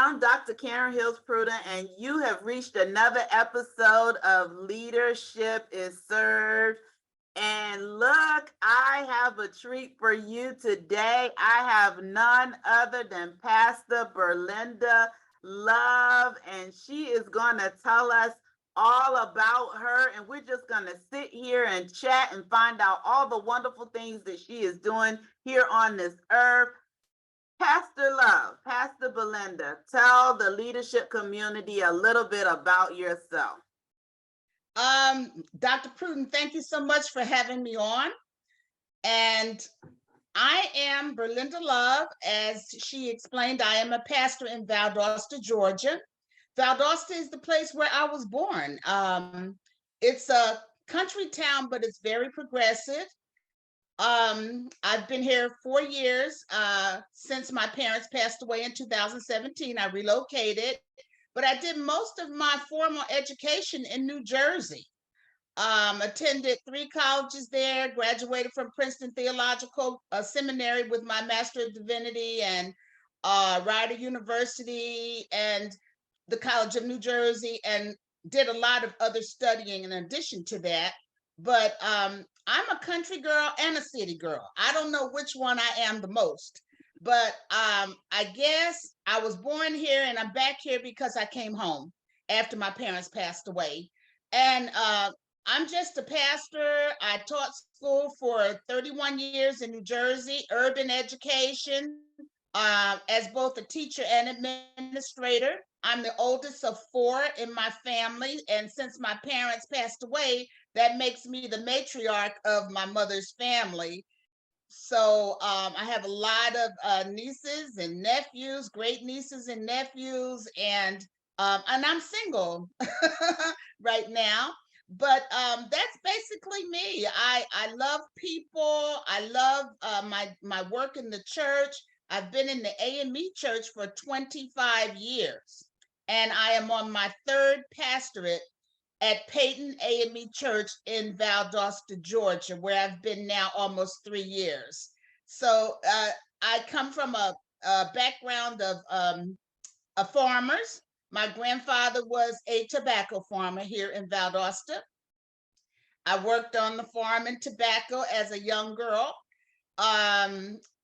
I'm Dr. Karen Hills Pruden, and you have reached another episode of Leadership is Served. And look, I have a treat for you today. I have none other than Pastor Berlinda Love, and she is going to tell us all about her. And we're just going to sit here and chat and find out all the wonderful things that she is doing here on this earth. Pastor Love, Pastor Berlinda, tell the leadership community a little bit about yourself. Dr. Pruden, thank you so much for having me on. And I am Berlinda Love. As she explained, I am a pastor in Valdosta, Georgia. Valdosta is the place where I was born. It's a country town, but it's very progressive. I've been here 4 years since my parents passed away in 2017. I relocated, but I did most of my formal education in New Jersey. Attended 3 colleges there, graduated from Princeton Theological Seminary with my Master of Divinity, and Rider University and the College of New Jersey, and did a lot of other studying in addition to that. But I'm a country girl and a city girl. I don't know which one I am the most, but I guess I was born here and I'm back here because I came home after my parents passed away. And I'm just a pastor. I taught school for 31 years in New Jersey, urban education, as both a teacher and administrator. I'm the oldest of 4 in my family. And since my parents passed away, that makes me the matriarch of my mother's family. So I have a lot of nieces and nephews, great nieces and nephews, and I'm single right now. But that's basically me. I love people. I love my work in the church. I've been in the AME church for 25 years, and I am on my 3rd pastorate at Peyton AME Church in Valdosta, Georgia, where I've been now almost 3 years. So I come from a background of farmers. My grandfather was a tobacco farmer here in Valdosta. I worked on the farm in tobacco as a young girl.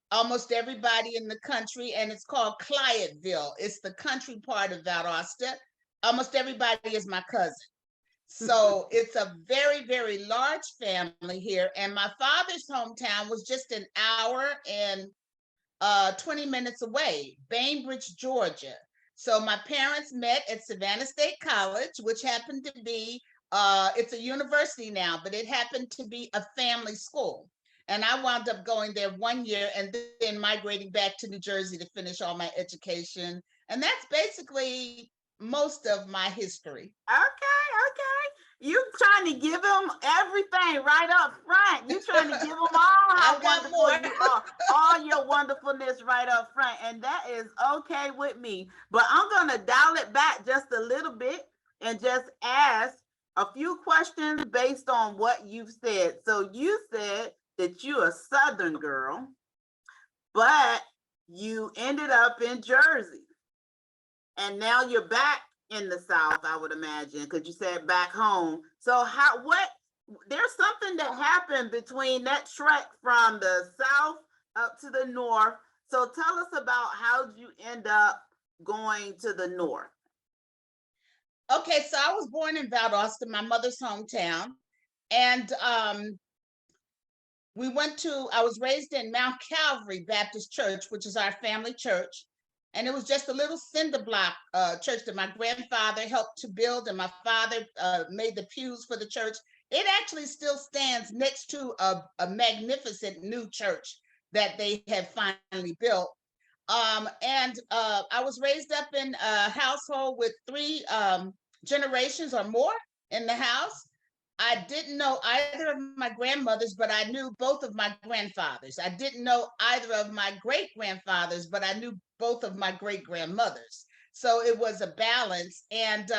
Almost everybody in the country, and it's called Clyattville. It's the country part of Valdosta. Almost everybody is my cousin. So it's a very, very large family here. And my father's hometown was just an hour and 20 minutes away, Bainbridge, Georgia. So my parents met at Savannah State College, which happened to be, it's a university now, but it happened to be a family school. And I wound up going there 1 year and then migrating back to New Jersey to finish all my education. And that's basically most of my history. Okay. You trying to give them everything right up front. You trying to give them all how wonderful you are, all your wonderfulness right up front. And that is okay with me. But I'm going to dial it back just a little bit and just ask a few questions based on what you've said. So you said that you're a Southern girl, but you ended up in Jersey. And now you're back in the South, I would imagine, because you said back home. So there's something that happened between that trek from the South up to the North. So tell us about how you end up going to the North. Okay, so I was born in Valdosta, my mother's hometown. And I was raised in Mount Calvary Baptist Church, which is our family church. And it was just a little cinder block church that my grandfather helped to build, and my father made the pews for the church. It actually still stands next to a magnificent new church that they have finally built. And I was raised up in a household with 3 generations or more in the house. I didn't know either of my grandmothers, but I knew both of my grandfathers. I didn't know either of my great-grandfathers, but I knew both of my great-grandmothers. So it was a balance. And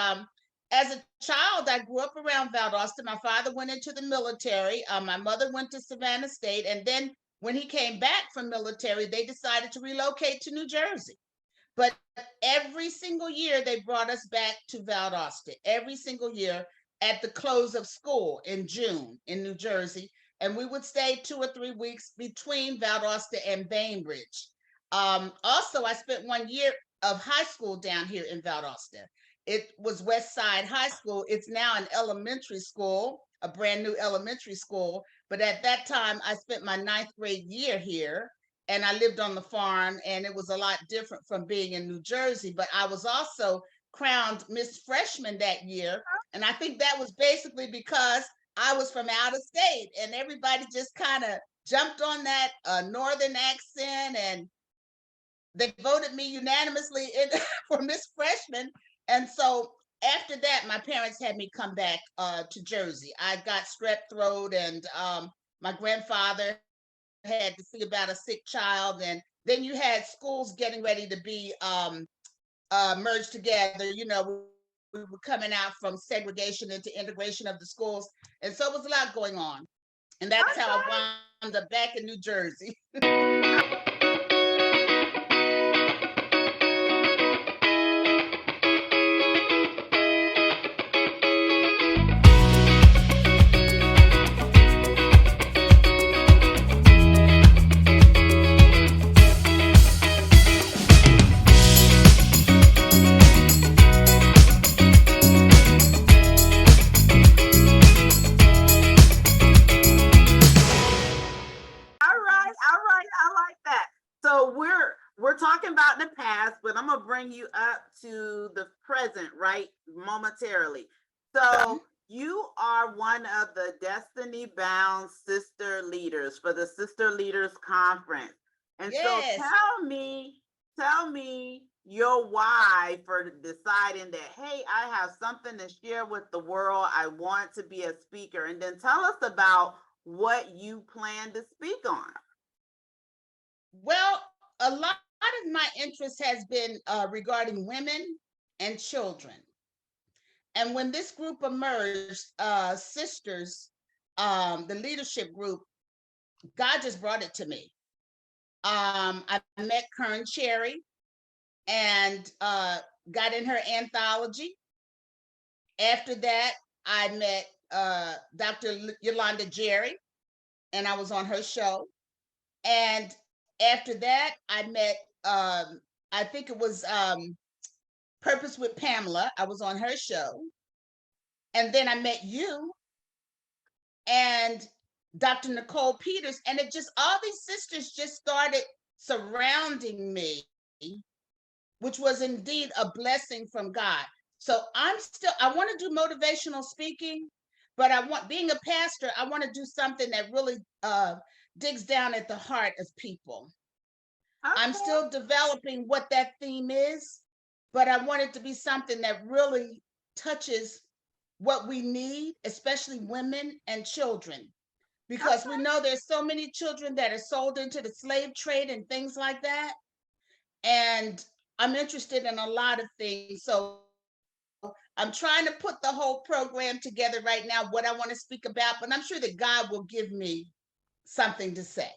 as a child, I grew up around Valdosta. My father went into the military. My mother went to Savannah State. And then when he came back from military, they decided to relocate to New Jersey. But every single year they brought us back to Valdosta, every single year at the close of school in June in New Jersey. And we would stay 2 or 3 weeks between Valdosta and Bainbridge. Also, I spent 1 year of high school down here in Valdosta. It was West Side High School. It's now an elementary school, a brand new elementary school. But at that time, I spent my 9th grade year here, and I lived on the farm, and it was a lot different from being in New Jersey. But I was also crowned Miss Freshman that year. And I think that was basically because I was from out of state, and everybody just kind of jumped on that northern accent, and they voted me unanimously in for Miss Freshman. And so after that, my parents had me come back to Jersey. I got strep throat, and my grandfather had to see about a sick child. And then you had schools getting ready to be merged together. You know, we were coming out from segregation into integration of the schools. And so it was a lot going on. And that's how I wound up back in New Jersey. All right, I like that. So we're talking about the past, but I'm gonna bring you up to the present, right? Momentarily. So you are one of the Destiny Bound sister leaders for the Sister Leaders Conference. And Yes. so tell me your why for deciding that, hey, I have something to share with the world. I want to be a speaker. And then tell us about what you plan to speak on. Well, a lot of my interest has been regarding women and children. And when this group emerged, sisters, the leadership group, God just brought it to me. I met Kern Cherry and got in her anthology. After that, I met Dr. Yolanda Jerry, and I was on her show. And after that, I met, I think it was Purpose with Pamela. I was on her show. And then I met you and Dr. Nicole Peters. And it just, all these sisters just started surrounding me, which was indeed a blessing from God. So I want to do motivational speaking, but being a pastor, I want to do something that really digs down at the heart of people. Okay. I'm still developing what that theme is, but I want it to be something that really touches what we need, especially women and children, because we know there's so many children that are sold into the slave trade and things like that. And I'm interested in a lot of things. So I'm trying to put the whole program together right now, what I want to speak about, but I'm sure that God will give me something to say.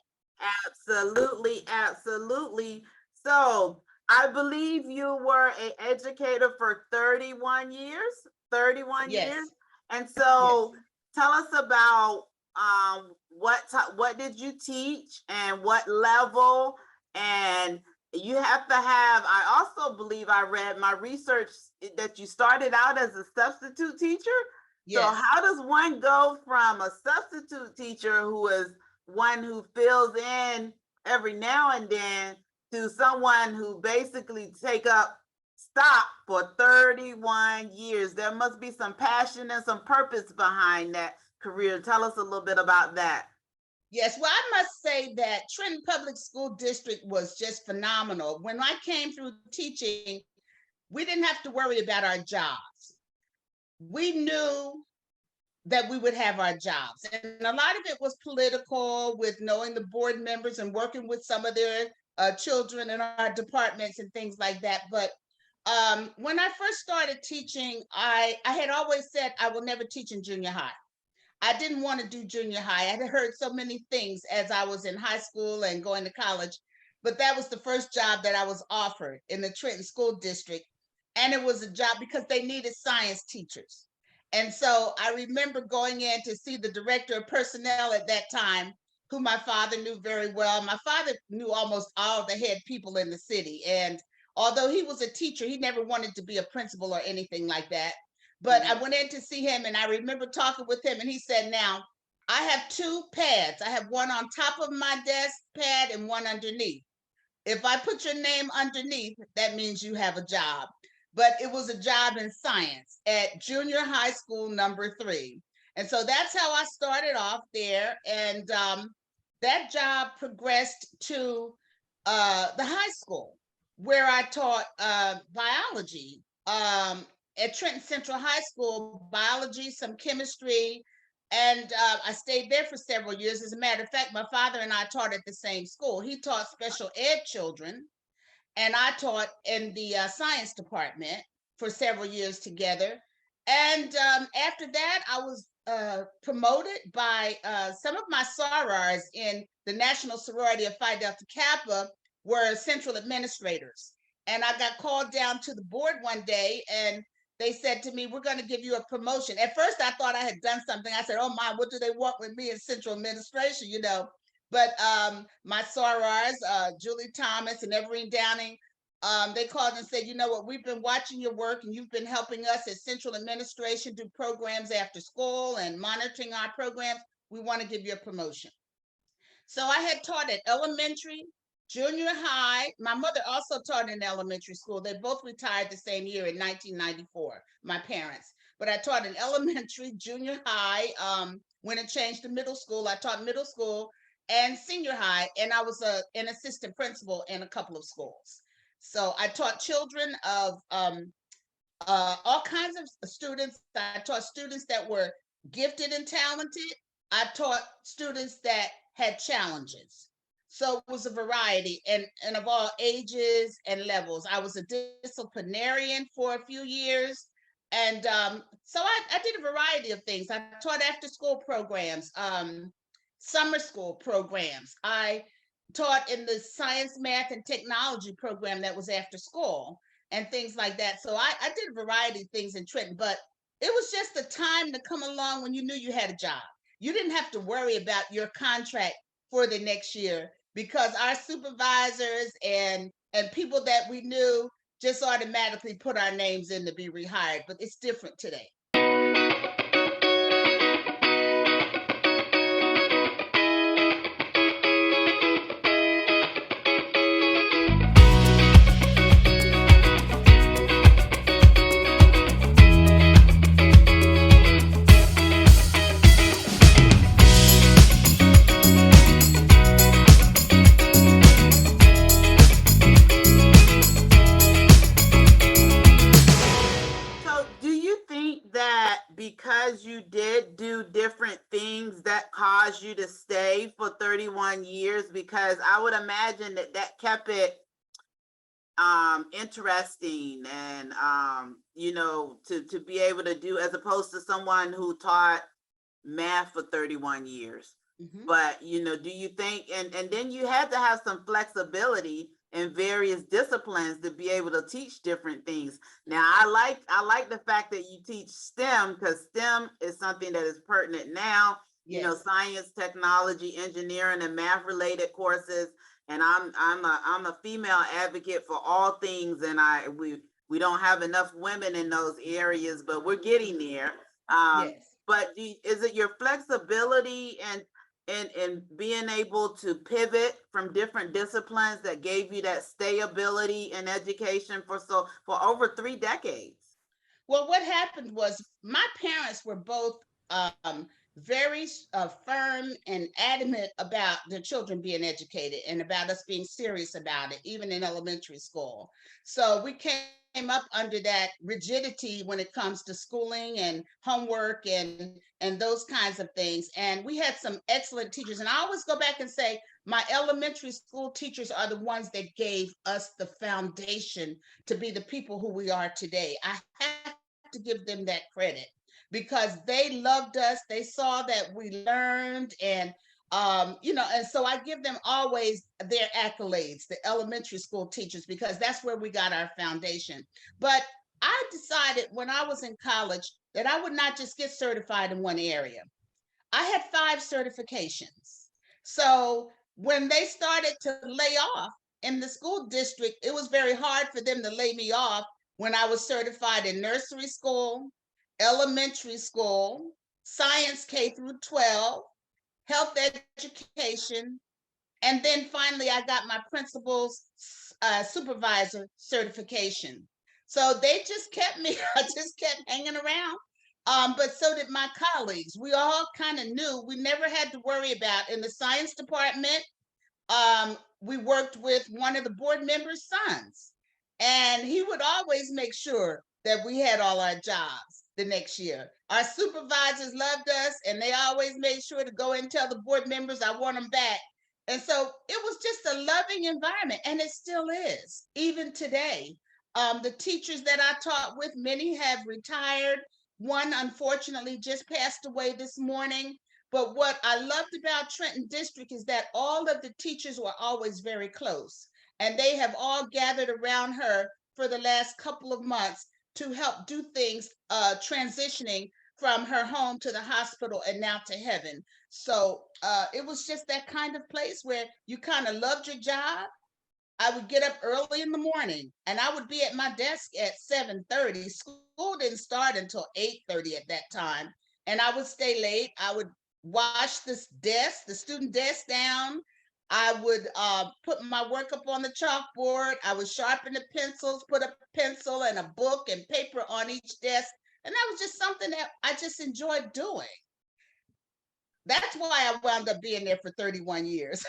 Absolutely, absolutely. So I believe you were an educator for 31 years. 31 Yes. years. And so tell us about what did you teach and what level? And you have to have, I also believe I read my research that you started out as a substitute teacher. Yes. So how does one go from a substitute teacher who is one who fills in every now and then to someone who basically stop for 31 years? There must be some passion and some purpose behind that career. Tell us a little bit about that. Yes, well, I must say that Trenton Public School District was just phenomenal. When I came through teaching, we didn't have to worry about our jobs. We knew that we would have our jobs. And a lot of it was political, with knowing the board members and working with some of their children in our departments and things like that. But when I first started teaching, I had always said I will never teach in junior high. I didn't want to do junior high. I had heard so many things as I was in high school and going to college. but that was the first job that I was offered in the Trenton School District. And it was a job because they needed science teachers. And so I remember going in to see the director of personnel at that time, who my father knew very well. My father knew almost all the head people in the city. And although he was a teacher, he never wanted to be a principal or anything like that. But I went in to see him, and I remember talking with him, and he said, now, I have two pads. I have one on top of my desk pad and one underneath. If I put your name underneath, that means you have a job. But it was a job in science at junior high school number 3. And so that's how I started off there. And that job progressed to the high school, where I taught biology at Trenton Central High School, biology, some chemistry, and I stayed there for several years. As a matter of fact, my father and I taught at the same school. He taught special ed children, and I taught in the science department for several years together. And after that, I was promoted by some of my sorors in the National Sorority of Phi Delta Kappa were central administrators. And I got called down to the board one day, and they said to me, we're going to give you a promotion. At first, I thought I had done something. I said, oh my, what do they want with me in central administration, you know? But my sorors, Julie Thomas and Everine Downing, they called and said, you know what, we've been watching your work, and you've been helping us at central administration do programs after school and monitoring our programs. We want to give you a promotion. So I had taught at elementary, junior high. My mother also taught in elementary school. They both retired the same year in 1994, my parents. But I taught in elementary, junior high. When it changed to middle school, I taught middle school and senior high, and I was an assistant principal in a couple of schools. So I taught children of all kinds of students. I taught students that were gifted and talented. I taught students that had challenges. So it was a variety and of all ages and levels. I was a disciplinarian for a few years. And so I did a variety of things. I taught after school programs, summer school programs. I taught in the science, math, and technology program that was after school and things like that. So I did a variety of things in Trenton, but it was just the time to come along when you knew you had a job. You didn't have to worry about your contract for the next year, because our supervisors and people that we knew just automatically put our names in to be rehired. But it's different today. Because you did do different things that caused you to stay for 31 years? Because I would imagine that kept it interesting and to be able to do, as opposed to someone who taught math for 31 years. But do you think, and then you had to have some flexibility in various disciplines to be able to teach different things. Now, I like the fact that you teach STEM, because STEM is something that is pertinent now. Yes. Science, technology, engineering, and math related courses. And I'm a female advocate for all things, and we don't have enough women in those areas, but we're getting there. Yes. But is it your flexibility and being able to pivot from different disciplines that gave you that stability in education for over 3 decades? Well, what happened was my parents were both very firm and adamant about their children being educated and about us being serious about it, even in elementary school. So we came up under that rigidity when it comes to schooling and homework and those kinds of things. And we had some excellent teachers. And I always go back and say, my elementary school teachers are the ones that gave us the foundation to be the people who we are today. I have to give them that credit, because they loved us. They saw that we learned, and And so I give them always their accolades, the elementary school teachers, because that's where we got our foundation. But I decided when I was in college that I would not just get certified in one area. I had 5 certifications. So when they started to lay off in the school district, it was very hard for them to lay me off when I was certified in nursery school, elementary school, science K through 12, health education, and then finally I got my principal's supervisor certification. So they just kept me, I just kept hanging around. But so did my colleagues. We all kind of knew we never had to worry about in the science department. We worked with one of the board members' sons, and he would always make sure that we had all our jobs the next year. Our supervisors loved us, and they always made sure to go and tell the board members, I want them back. And so it was just a loving environment, and it still is, even today. The teachers that I taught with, many have retired. One, unfortunately, just passed away this morning. But what I loved about Trenton District is that all of the teachers were always very close, and they have all gathered around her for the last couple of months to help do things, transitioning from her home to the hospital and now to heaven. So it was just that kind of place where you kind of loved your job. I would get up early in the morning and I would be at my desk at 7:30. School didn't start until 8:30 at that time. And I would stay late. I would wash this desk, the student desk down. I would put my work up on the chalkboard. I would sharpen the pencils, put a pencil and a book and paper on each desk. And that was just something that I just enjoyed doing. That's why I wound up being there for 31 years.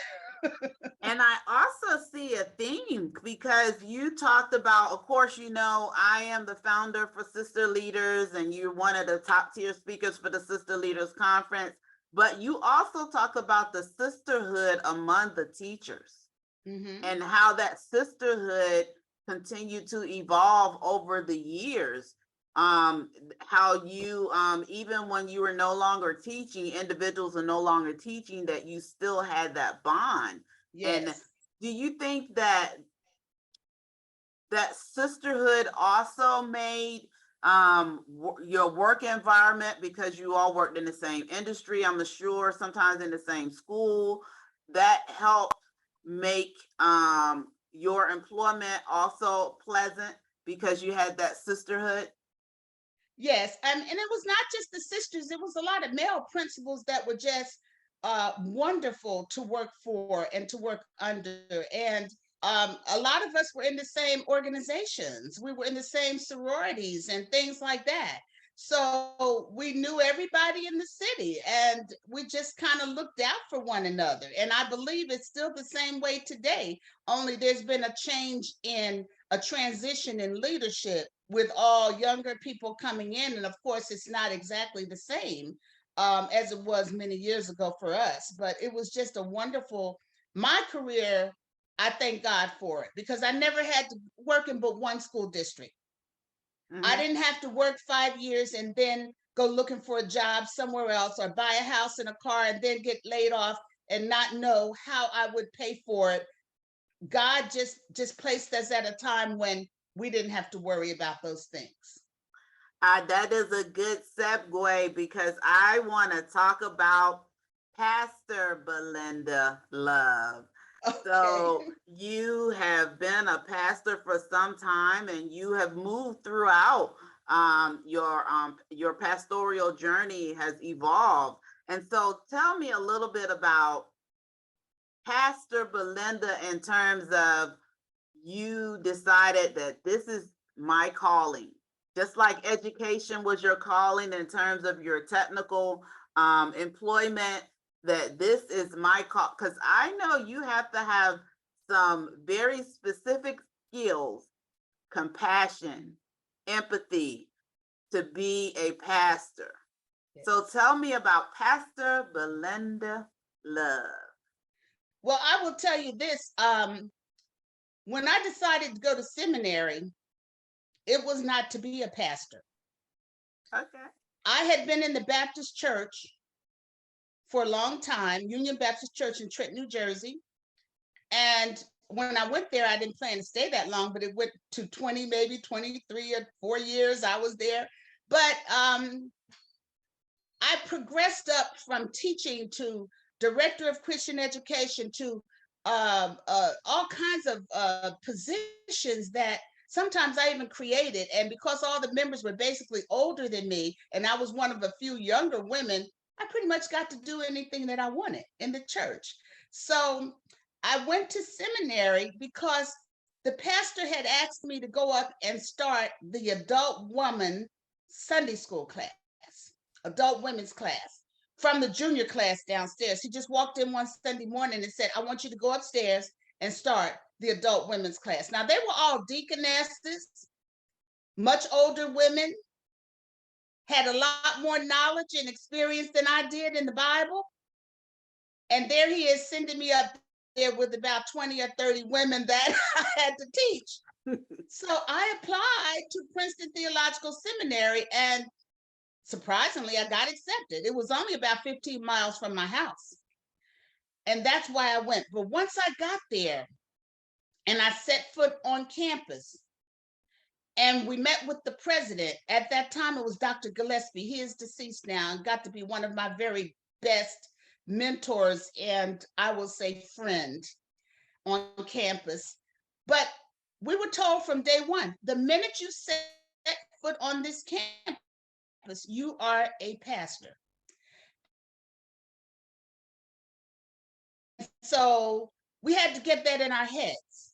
And I also see a theme because you talked about, of course, I am the founder for Sister Leaders, and you're one of the top tier speakers for the Sister Leaders Conference. But you also talk about the sisterhood among the teachers, and how that sisterhood continued to evolve over the years. How you, even when you were no longer teaching, individuals are no longer teaching, that you still had that bond. Yes. And do you think that sisterhood also made your work environment, because you all worked in the same industry, I'm sure sometimes in the same school, that helped make your employment also pleasant because you had that sisterhood? Yes, and it was not just the sisters, it was a lot of male principals that were just wonderful to work for and to work under. And a lot of us were in the same organizations. We were in the same sororities and things like that. So we knew everybody in the city, and we just kind of looked out for one another. And I believe it's still the same way today, only there's been a change in a transition in leadership with all younger people coming in. And of course, it's not exactly the same as it was many years ago for us, but it was just a wonderful, my career, I thank God for it, because I never had to work in but one school district. I didn't have to work 5 years and then go looking for a job somewhere else, or buy a house and a car and then get laid off and not know how I would pay for it. God just placed us at a time when we didn't have to worry about those things. That is a good segue, because I want to talk about Pastor Berlinda Love. Okay. So you have been a pastor for some time, and you have moved throughout. Your pastoral journey has evolved. And so tell me a little bit about Pastor Berlinda, in terms of, you decided that this is my calling, just like education was your calling in terms of your technical employment, that this is my call. Because I know you have to have some very specific skills, compassion, empathy, to be a pastor. Yes. So tell me about Pastor Berlinda Love. Well, I will tell you this. When I decided to go to seminary, it was not to be a pastor. Okay. I had been in the Baptist church for a long time, Union Baptist Church in Trenton, New Jersey. And when I went there, I didn't plan to stay that long, but it went to 20, maybe 23 or 4 years I was there. But I progressed up from teaching to director of Christian education to all kinds of positions that sometimes I even created. And because all the members were basically older than me, and I was one of a few younger women, I pretty much got to do anything that I wanted in the church. So I went to seminary because the pastor had asked me to go up and start the adult woman Sunday school class, adult women's class, from the junior class downstairs. He just walked in one Sunday morning and said, I want you to go upstairs and start the adult women's class. Now, they were all deaconesses, much older women, had a lot more knowledge and experience than I did in the Bible. And there he is sending me up there with about 20 or 30 women that I had to teach. So I applied to Princeton Theological Seminary, and surprisingly, I got accepted. It was only about 15 miles from my house. And that's why I went. But once I got there and I set foot on campus, and we met with the president. At that time, it was Dr. Gillespie. He is deceased now and got to be one of my very best mentors and, I will say, friend on campus. But we were told from day one, the minute you set foot on this campus, you are a pastor. So we had to get that in our heads.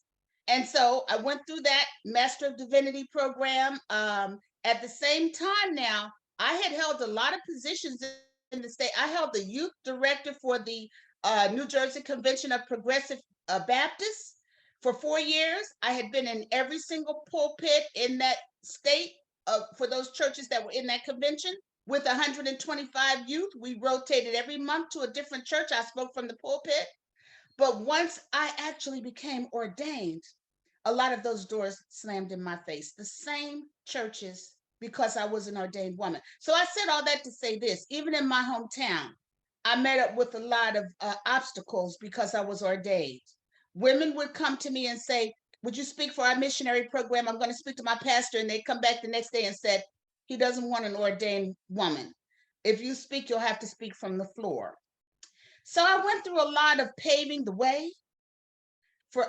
And so I went through that Master of Divinity program. At the same time now, I had held a lot of positions in the state. I held the youth director for the New Jersey Convention of Progressive Baptists for 4 years. I had been in every single pulpit in that state for those churches that were in that convention. With 125 youth, we rotated every month to a different church. I spoke from the pulpit. But once I actually became ordained, a lot of those doors slammed in my face. The same churches, because I was an ordained woman. So I said all that to say this: even in my hometown, I met up with a lot of obstacles because I was ordained. Women would come to me and say, would you speak for our missionary program? I'm going to speak to my pastor. And they come back the next day and said, he doesn't want an ordained woman. If you speak, you'll have to speak from the floor. So I went through a lot of paving the way for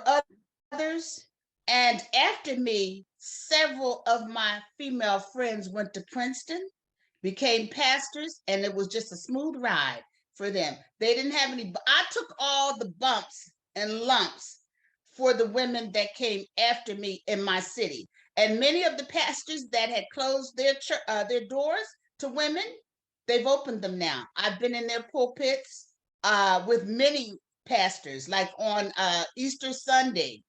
others. And after me, several of my female friends went to Princeton, became pastors, and it was just a smooth ride for them. They didn't have any, I took all the bumps and lumps for the women that came after me in my city. And many of the pastors that had closed their doors to women, they've opened them now. I've been in their pulpits with many pastors, like on Easter Sunday,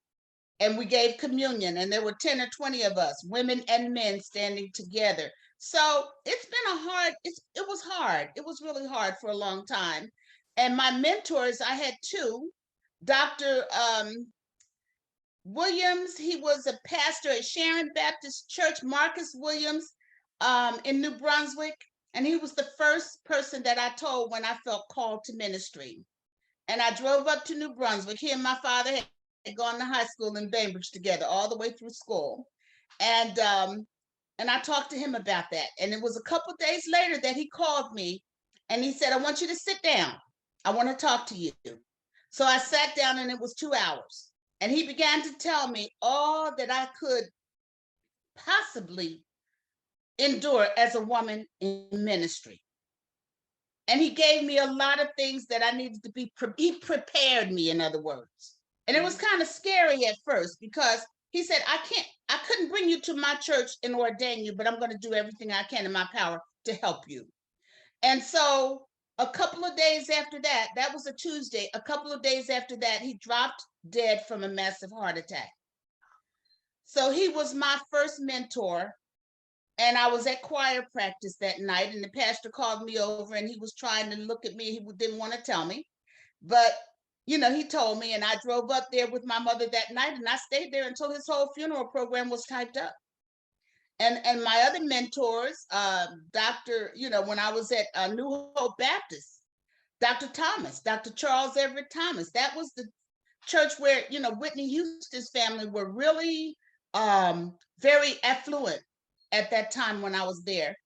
and we gave communion, and there were 10 or 20 of us, women and men, standing together. So it's been it was hard. It was really hard for a long time. And my mentors, I had two. Dr. Williams, he was a pastor at Sharon Baptist Church, Marcus Williams, in New Brunswick. And he was the first person that I told when I felt called to ministry. And I drove up to New Brunswick. He and my father had gone to high school in Bainbridge together all the way through school. And I talked to him about that. And it was a couple days later that he called me and he said, I want you to sit down. I want to talk to you. So I sat down, and it was 2 hours. And he began to tell me all that I could possibly endure as a woman in ministry. And he gave me a lot of things that I needed to be, he prepared me, in other words. And it was kind of scary at first, because he said, I couldn't bring you to my church and ordain you, but I'm going to do everything I can in my power to help you. And so a couple of days after that, that was a Tuesday, a couple of days after that, he dropped dead from a massive heart attack. So he was my first mentor. And I was at choir practice that night, and the pastor called me over, and he was trying to look at me. He didn't want to tell me, but he told me, and I drove up there with my mother that night, and I stayed there until his whole funeral program was typed up. And my other mentors, when I was at New Hope Baptist, Dr. Charles Everett Thomas. That was the church where, Whitney Houston's family were really very affluent at that time when I was there.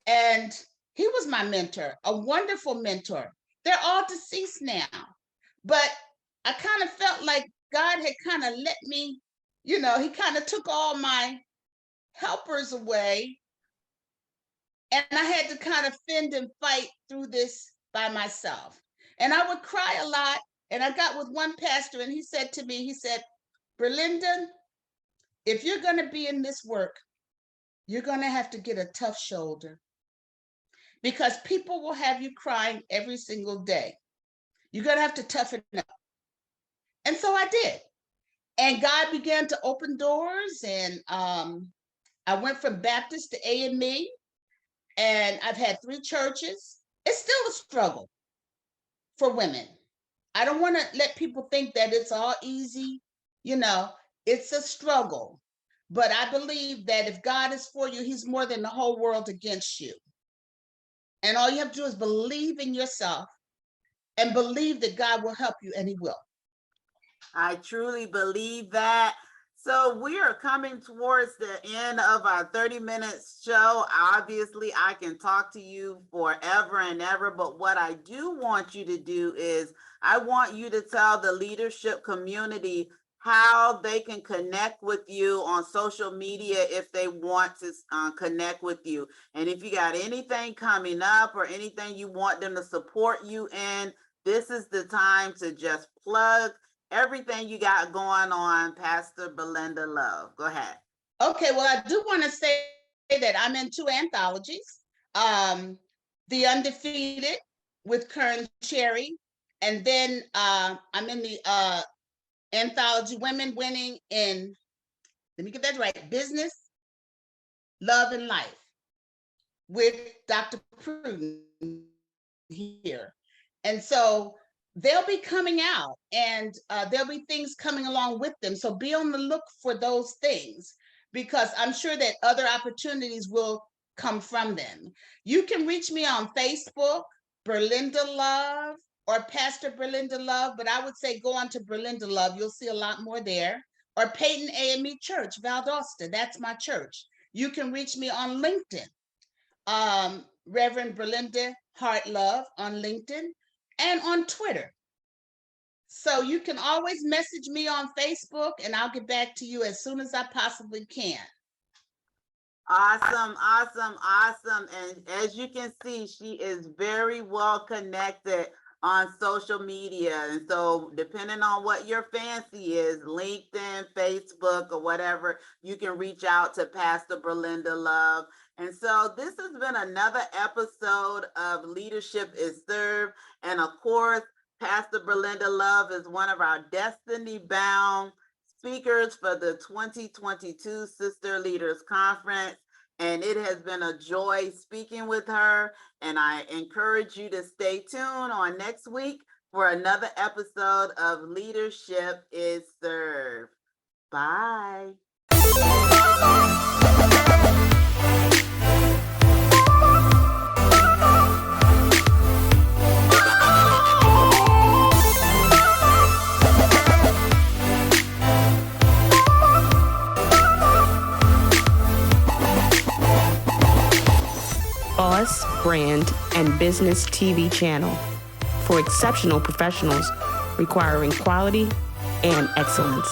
And he was my mentor, a wonderful mentor. They're all deceased now. But I kind of felt like God had kind of let me, he kind of took all my helpers away. And I had to kind of fend and fight through this by myself. And I would cry a lot. And I got with one pastor and he said to me, Berlinda, if you're going to be in this work, you're going to have to get a tough shoulder because people will have you crying every single day. You're going to have to toughen up. And so I did. And God began to open doors. And I went from Baptist to AME. And I've had 3 churches. It's still a struggle for women. I don't want to let people think that it's all easy. It's a struggle. But I believe that if God is for you, he's more than the whole world against you. And all you have to do is believe in yourself and believe that God will help you, and he will. I truly believe that. So we are coming towards the end of our 30-minute show. Obviously, I can talk to you forever and ever, but what I do want you to do is I want you to tell the leadership community how they can connect with you on social media if they want to connect with you. And if you got anything coming up or anything you want them to support you in, this is the time to just plug everything you got going on, Pastor Berlinda Love. Go ahead. Okay, well, I do want to say that I'm in 2 anthologies. The Undefeated with Kern Cherry, and then I'm in the anthology Women Winning in, let me get that right, Business, Love, and Life with Dr. Pruden here. And so they'll be coming out, and there'll be things coming along with them. So be on the look for those things, because I'm sure that other opportunities will come from them. You can reach me on Facebook, Berlinda Love, or Pastor Berlinda Love, but I would say go on to Berlinda Love. You'll see a lot more there. Or Peyton AME Church, Valdosta. That's my church. You can reach me on LinkedIn, Reverend Berlinda Heart Love on LinkedIn, and on Twitter. So you can always message me on Facebook, and I'll get back to you as soon as I possibly can. Awesome, awesome, awesome. And as you can see, she is very well connected on social media. And so depending on what your fancy is, LinkedIn, Facebook, or whatever, you can reach out to Pastor Berlinda Love. And so this has been another episode of Leadership is Served. And of course, Pastor Berlinda Love is one of our destiny-bound speakers for the 2022 Sister Leaders Conference. And it has been a joy speaking with her. And I encourage you to stay tuned on next week for another episode of Leadership is Served. Bye. Boss, Brand, and Business TV channel for exceptional professionals requiring quality and excellence.